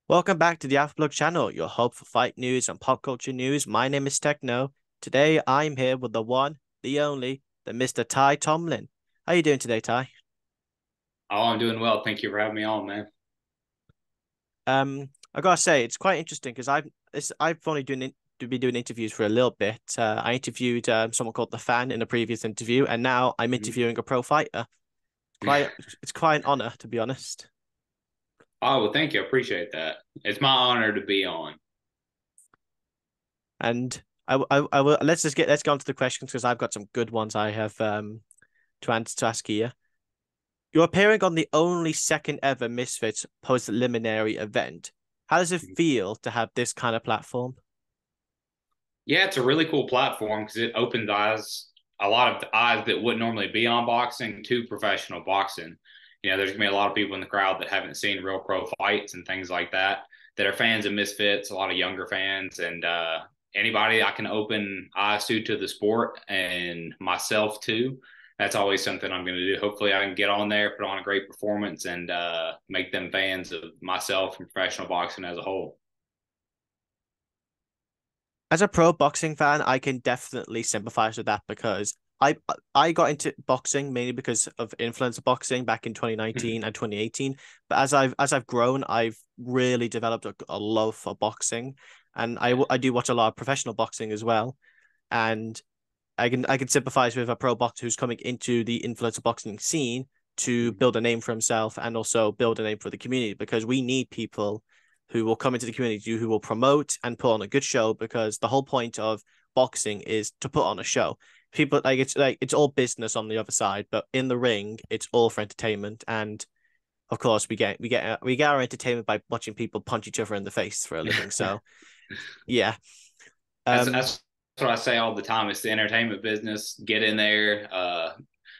Welcome back to the Afterplug channel, your hub for fight news and pop culture news. My name is Techno. Today I'm here with the one, the only, the Mr. Ty Tomlin. How you doing today, Ty? Oh, I'm doing well. Thank you for having me on, man. I gotta say it's quite interesting because I've only been doing interviews for a little bit. I interviewed someone called the Fan in a previous interview, and now I'm Mhm. interviewing a pro fighter. Quite, it's quite an honor to be honest. Oh, well, thank you. I appreciate that. It's my honor to be on. And I will let's go on to the questions because I've got some good ones I have to ask you. You're appearing on the only second ever Misfits post-Luminary event. How does it feel to have this kind of platform? Yeah, it's a really cool platform because it opens a lot of eyes that wouldn't normally be on boxing to professional boxing. There's gonna be a lot of people in the crowd that haven't seen real pro fights and things like that, that are fans of Misfits, a lot of younger fans, and anybody I can open eyes to the sport and myself too. That's always something I'm going to do. Hopefully, I can get on there, put on a great performance, and make them fans of myself and professional boxing as a whole. As a pro boxing fan, I can definitely sympathize with that because I got into boxing mainly because of influencer boxing back in 2019 and 2018. But as I've grown, I've really developed a love for boxing, and I do watch a lot of professional boxing as well. And I can sympathize with a pro boxer who's coming into the influencer boxing scene to build a name for himself and also build a name for the community because we need people who will come into the community who will promote and put on a good show because the whole point of boxing is to put on a show. People it's all business on the other side, but in the ring it's all for entertainment and of course we get our entertainment by watching people punch each other in the face for a living. So yeah. that's Um that's what I say all the time. It's the entertainment business. Get in there,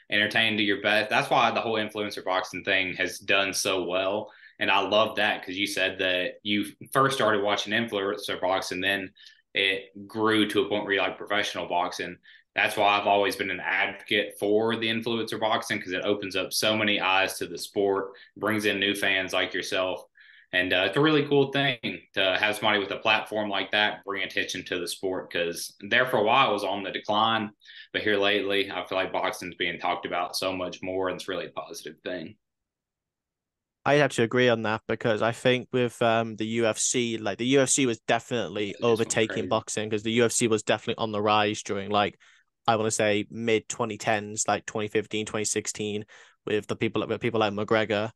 entertain to your best. That's why the whole influencer boxing thing has done so well. And I love that because you said that you first started watching influencer boxing, then it grew to a point where you like professional boxing. That's why I've always been an advocate for the influencer boxing because it opens up so many eyes to the sport, brings in new fans like yourself. And it's a really cool thing to have somebody with a platform like that bring attention to the sport because there for a while it was on the decline. But here lately, I feel like boxing's being talked about so much more, and it's really a positive thing. I have to agree on that because I think with the UFC, like the UFC was definitely It just went overtaking crazy. boxing because the UFC was definitely on the rise during like I want to say mid 2010s, like 2015, 2016, with the people like McGregor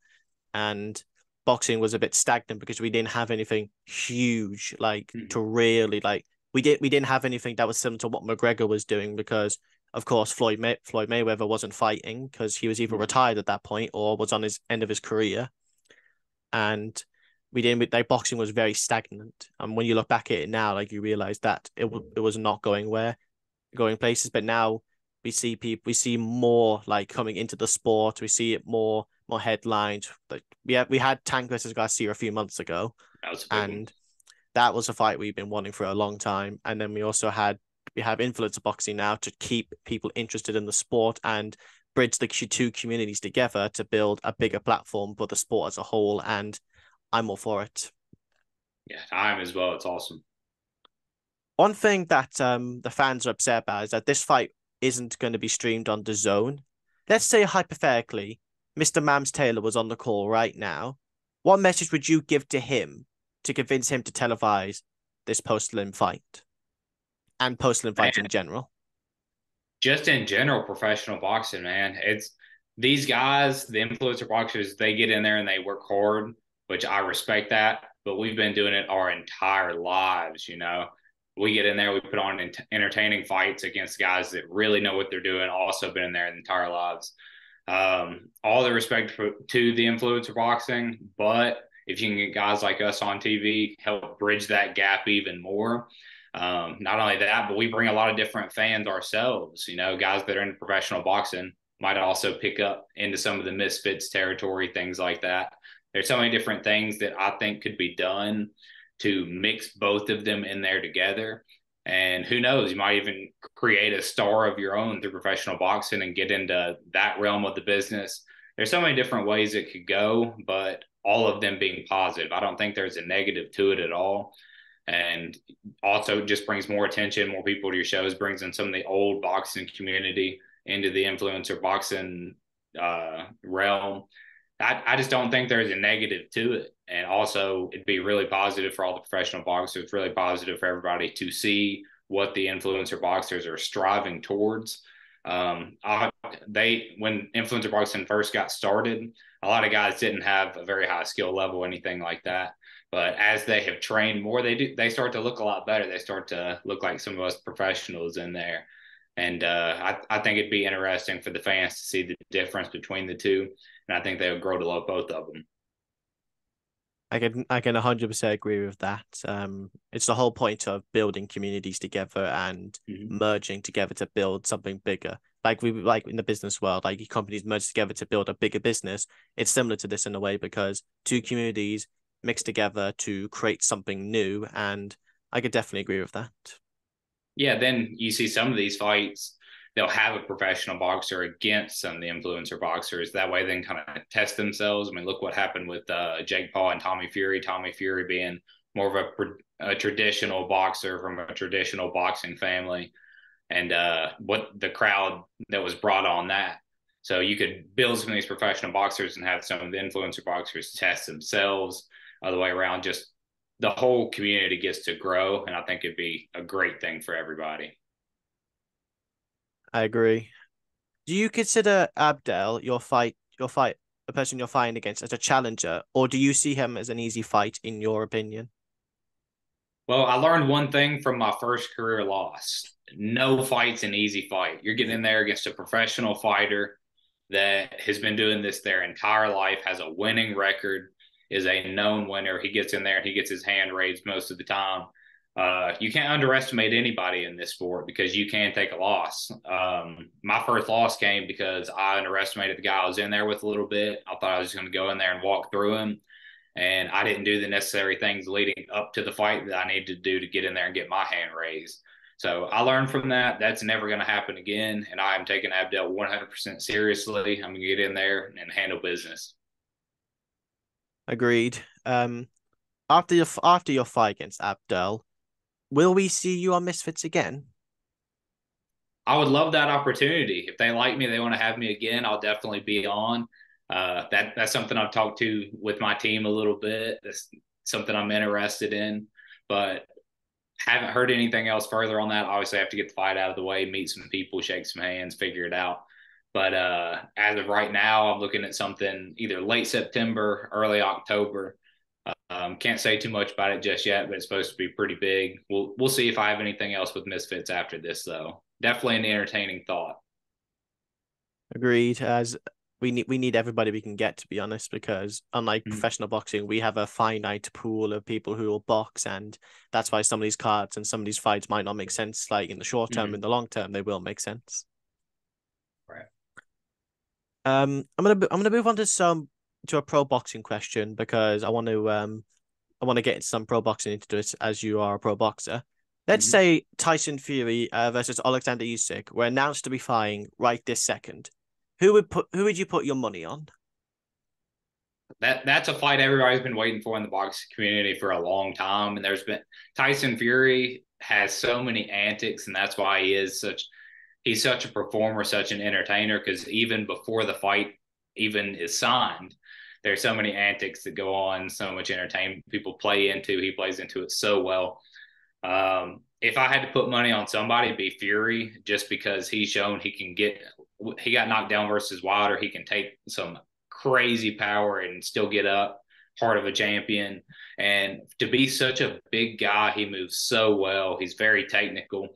and boxing was a bit stagnant because we didn't have anything huge like to Mhm. really like we didn't have anything that was similar to what McGregor was doing because of course Floyd Mayweather wasn't fighting because he was either Mhm. retired at that point or was on his end of his career and we didn't like boxing was very stagnant. And when you look back at it now, like you realize that it was not going places. But now we see more like coming into the sport. We see it more headlines. Like we had Tank versus Garcia a few months ago, That was a big one. and that was a fight we've been wanting for a long time. And then we have influencer boxing now to keep people interested in the sport and bridge the two communities together to build a bigger platform for the sport as a whole. And I'm all for it. Yeah, time as well. It's awesome. One thing that the fans are upset about is that this fight isn't going to be streamed on the Zone. Let's say hypothetically, Mr. Mams Taylor was on the call right now. What message would you give to him to convince him to televise this post-limb fight and post-limb fights in Man, general? just in general, professional boxing, man. It's these guys, the influencer boxers, they get in there and they work hard, which I respect that. But we've been doing it our entire lives. We get in there, we put on entertaining fights against guys that really know what they're doing, also been in there the entire lives. All the respect to the influencer boxing, but if you can get guys like us on TV, help bridge that gap even more. Not only that, but we bring a lot of different fans ourselves. Guys that are in professional boxing might also pick up into some of the Misfits territory, things like that. There's so many different things that I think could be done to mix both of them in there together. And who knows, you might even create a star of your own through professional boxing and get into that realm of the business. There's so many different ways it could go, but all of them being positive. I don't think there's a negative to it at all. And also just brings more attention, more people to your shows, brings in some of the old boxing community into the influencer boxing realm. I just don't think there's a negative to it. And also, it'd be really positive for all the professional boxers, really positive for everybody to see what the influencer boxers are striving towards. When influencer boxing first got started, a lot of guys didn't have a very high skill level, anything like that. But as they have trained more, they start to look a lot better. They start to look like some of us professionals in there. And I think it'd be interesting for the fans to see the difference between the two. And I think they would grow to love both of them. I can 100% agree with that. It's the whole point of building communities together and merging together to build something bigger. Like in the business world, like companies merge together to build a bigger business. It's similar to this in a way because two communities mix together to create something new, and I could definitely agree with that. Yeah, then you see some of these fights, they'll have a professional boxer against some of the influencer boxers. That way, they can kind of test themselves. I mean, look what happened with Jake Paul and Tommy Fury. Tommy Fury being more of a traditional boxer from a traditional boxing family, and what the crowd that was brought on that. So you could build some of these professional boxers and have some of the influencer boxers test themselves. Other way around, just the whole community gets to grow, and I think it'd be a great thing for everybody. I agree. Do you consider Abdel the person you're fighting against as a challenger, or do you see him as an easy fight in your opinion? Well, I learned one thing from my first career loss. No fight's an easy fight. You're getting in there against a professional fighter that has been doing this their entire life, has a winning record, is a known winner. He gets in there and he gets his hand raised most of the time. You can't underestimate anybody in this sport because you can take a loss. My first loss came because I underestimated the guy I was in there with a little bit. I thought I was just going to go in there and walk through him. And I didn't do the necessary things leading up to the fight that I needed to do to get in there and get my hand raised. So I learned from that. That's never going to happen again. And I am taking Abdel 100% seriously. I'm going to get in there and handle business. Agreed. After your fight against Abdel, will we see you on Misfits again? I would love that opportunity. If they like me, they want to have me again, I'll definitely be on. That's something I've talked to with my team a little bit. That's something I'm interested in, but haven't heard anything else further on that. Obviously, I have to get the fight out of the way, meet some people, shake some hands, figure it out. But as of right now, I'm looking at something either late September, early October. Can't say too much about it just yet, but it's supposed to be pretty big. We'll see if I have anything else with Misfits after this, though. Definitely an entertaining thought. Agreed. As we need everybody we can get, to be honest, because unlike Mm-hmm. professional boxing, we have a finite pool of people who will box, and that's why some of these cards and some of these fights might not make sense. Like in the short term, Mm-hmm. in the long term, they will make sense. Right. I'm gonna move on to a pro boxing question because I want to get into some pro boxing into this as you are a pro boxer. Let's Mm-hmm. say Tyson Fury versus Alexander Usyk were announced to be fighting right this second. Who would you put your money on? That's a fight everybody's been waiting for in the boxing community for a long time. And there's been Tyson Fury has so many antics, and that's why he's such a performer, such an entertainer, because even before the fight even is signed, there's so many antics that go on, so much entertainment people play into. He plays into it so well. If I had to put money on somebody, it'd be Fury, just because he's shown he got knocked down versus Wilder. He can take some crazy power and still get up, heart of a champion. And to be such a big guy, he moves so well. He's very technical.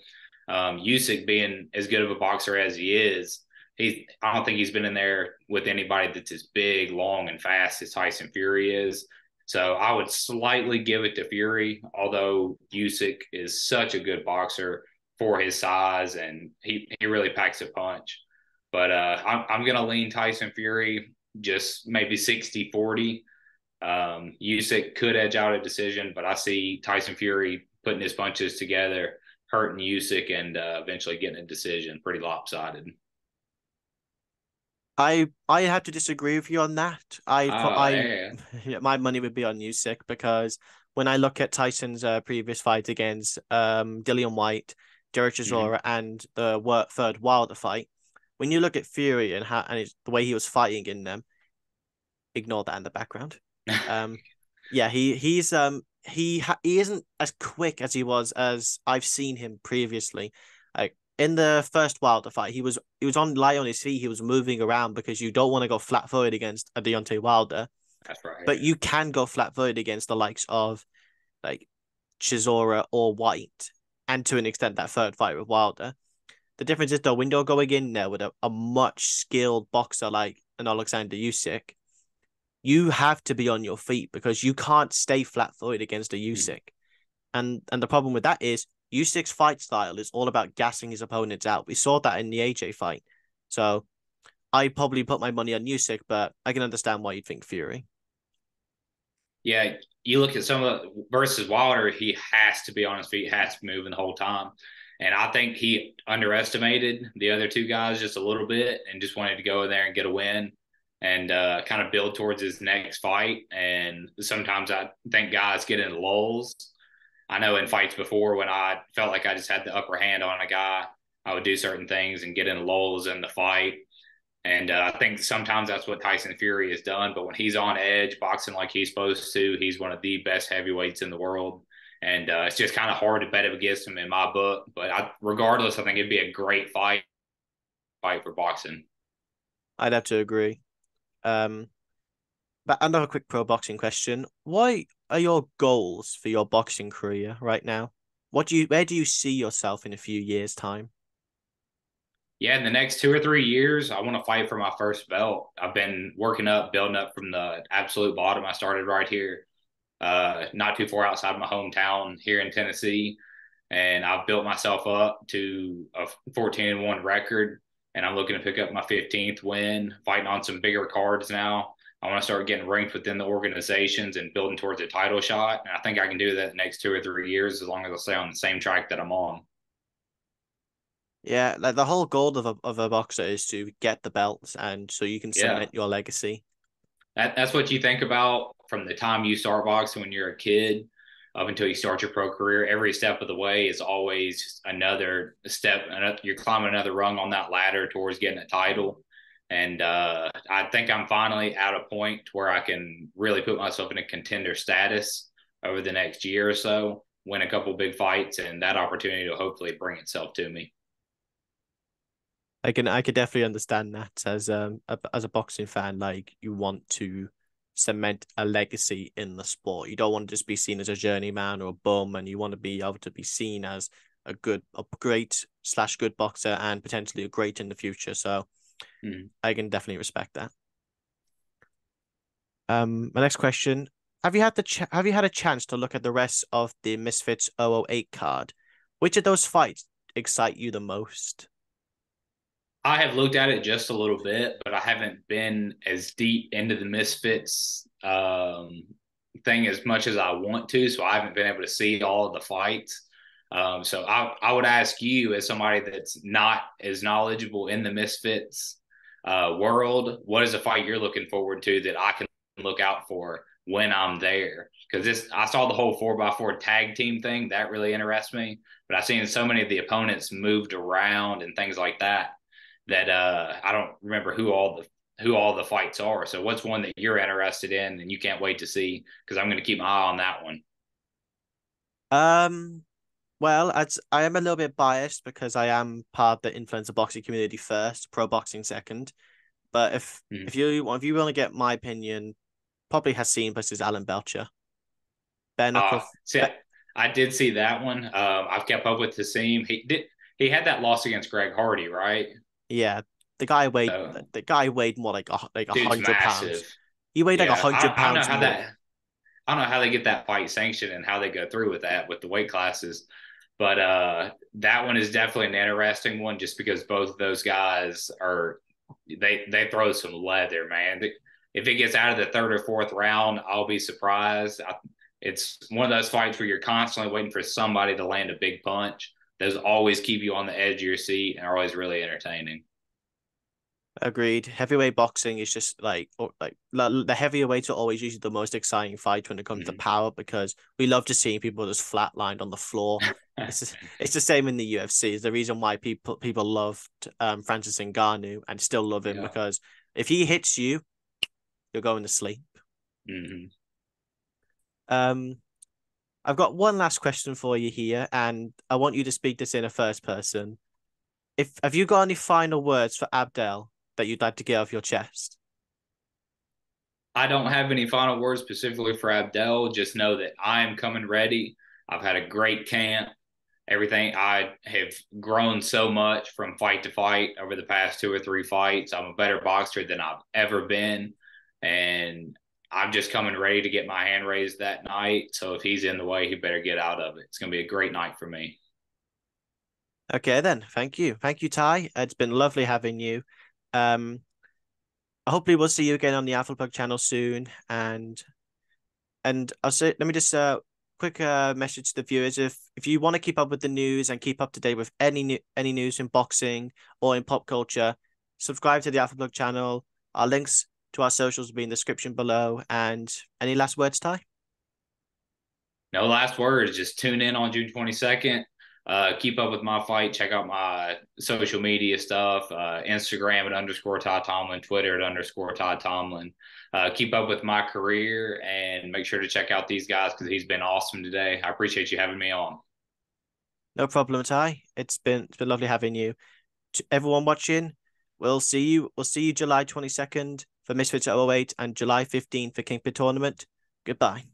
Usyk being as good of a boxer as he is, I don't think he's been in there with anybody that's as big, long, and fast as Tyson Fury is. So I would slightly give it to Fury, although Usyk is such a good boxer for his size, and he really packs a punch. But I'm going to lean Tyson Fury, just maybe 60-40. Usyk could edge out a decision, but I see Tyson Fury putting his punches together, hurting Usyk, and eventually getting a decision pretty lopsided. I have to disagree with you on that. Oh yeah. Yeah, my money would be on Usyk because when I look at Tyson's previous fight against Dillian White, Derek Hmm. Chisora, and the third Wilder fight, when you look at Fury and how and the way he was fighting in them, ignore that in the background. Um, yeah, he isn't as quick as he was as I've seen him previously. Like in the first Wilder fight, he was on light on his feet. He was moving around because you don't want to go flat footed against a Deontay Wilder, That's right. but you can go flat footed against the likes of like Chisora or White, and to an extent that third fight with Wilder. The difference is the window going in there with a much skilled boxer like an Alexander Usyk, you have to be on your feet because you can't stay flat-footed against a Mhm. Usyk. And the problem with that is Usyk's fight style is all about gassing his opponents out. We saw that in the AJ fight. So I probably put my money on Usyk, but I can understand why you'd think Fury. Yeah, you look at some of the versus Wilder, he has to be on his feet, has to be moving the whole time. And I think he underestimated the other two guys just a little bit and just wanted to go in there and get a win and kind of build towards his next fight. And sometimes I think guys get in lulls. I know in fights before when I felt like I just had the upper hand on a guy, I would do certain things and get in lulls in the fight. And I think sometimes that's what Tyson Fury has done. But when he's on edge, boxing like he's supposed to, he's one of the best heavyweights in the world. And it's just kind of hard to bet against him in my book. But regardless, I think it'd be a great fight for boxing. I'd have to agree. Um, but another quick pro boxing question. What are your goals for your boxing career right now? Where do you see yourself in a few years' time? Yeah, in the next 2 or 3 years, I want to fight for my first belt. I've been working up, building up from the absolute bottom. I started right here, not too far outside my hometown here in Tennessee. And I've built myself up to a 14-1 record. And I'm looking to pick up my 15th win, fighting on some bigger cards now. I want to start getting ranked within the organizations and building towards a title shot. And I think I can do that the next 2 or 3 years as long as I stay on the same track that I'm on. Yeah, like the whole goal of a boxer is to get the belts and so you can Yeah. cement your legacy. That's what you think about from the time you start boxing when you're a kid up until you start your pro career. Every step of the way is always another step. You're climbing another rung on that ladder towards getting a title. And I think I'm finally at a point where I can really put myself in a contender status over the next year or so, win a couple big fights, and that opportunity will hopefully bring itself to me. I could definitely understand that as a boxing fan, like you want to cement a legacy in the sport. You don't want to just be seen as a journeyman or a bum, and you want to be able to be seen as a great slash good boxer and potentially a great in the future. So Mm. I can definitely respect that. My next question: have you had a chance to look at the rest of the Misfits 008 card? Which of those fights excite you the most? I have looked at it just a little bit, but I haven't been as deep into the Misfits thing as much as I want to. So I haven't been able to see all of the fights. So I would ask you, as somebody that's not as knowledgeable in the Misfits world, what is a fight you're looking forward to that I can look out for when I'm there? Because I saw the whole 4x4 tag team thing that really interests me, but I've seen so many of the opponents moved around and things like that that I don't remember who all the fights are. So what's one that you're interested in and you can't wait to see? Because I'm going to keep my eye on that one. Um, Well, I am a little bit biased because I am part of the influencer boxing community first, pro boxing second. But Mm-hmm. if you want to get my opinion, probably Hassan versus Alan Belcher. Bare knuckle, See, but I did see that one. I've kept up with Hasim. He had that loss against Greg Hardy, right? yeah, So the guy weighed more like a dude's hundred massive. pounds. He weighed like a Yeah, hundred I don't know pounds how more. that. I don't know how they get that fight sanctioned and how they go through with that with the weight classes. But that one is definitely an interesting one just because both of those guys are they throw some leather, man. If it gets out of the third or fourth round, I'll be surprised. It's one of those fights where you're constantly waiting for somebody to land a big punch. Those always keep you on the edge of your seat and are always really entertaining. Agreed. Heavyweight boxing is just the heavier weights are always usually the most exciting fight when it comes to Mhm. power because we love to see people just flatlined on the floor. It's the same in the UFC. It's the reason why people loved Francis Ngannou and still love him Yeah. because if he hits you, you're going to sleep. Hmm. Um, I've got one last question for you here, and I want you to speak this in a first person. If have you got any final words for Abdel that you'd like to get off your chest? I don't have any final words specifically for Abdel. Just know that I am coming ready. I've had a great camp. Everything I have grown so much from fight to fight over the past 2 or 3 fights. I'm a better boxer than I've ever been. And I'm just coming ready to get my hand raised that night. So if he's in the way, he better get out of it. It's going to be a great night for me. Okay, then. Thank you, Ty. It's been lovely having you. Um, hopefully we'll see you again on the Alpha channel soon. And I'll say, let me just quick message to the viewers. If you want to keep up with the news and keep up to date with any news in boxing or in pop culture, subscribe to the Alpha channel. Our links to our socials will be in the description below. And any last words, Ty? No last words. Just tune in on June 22nd. Keep up with my fight. Check out my social media stuff, Instagram at underscore Todd Tomlin, Twitter at underscore Todd Tomlin. Keep up with my career and make sure to check out these guys because he's been awesome today. I appreciate you having me on. No problem, Ty. It's been lovely having you. To everyone watching, we'll see you July 22nd for Misfits at 08 and July 15th for Kingpin Tournament. Goodbye.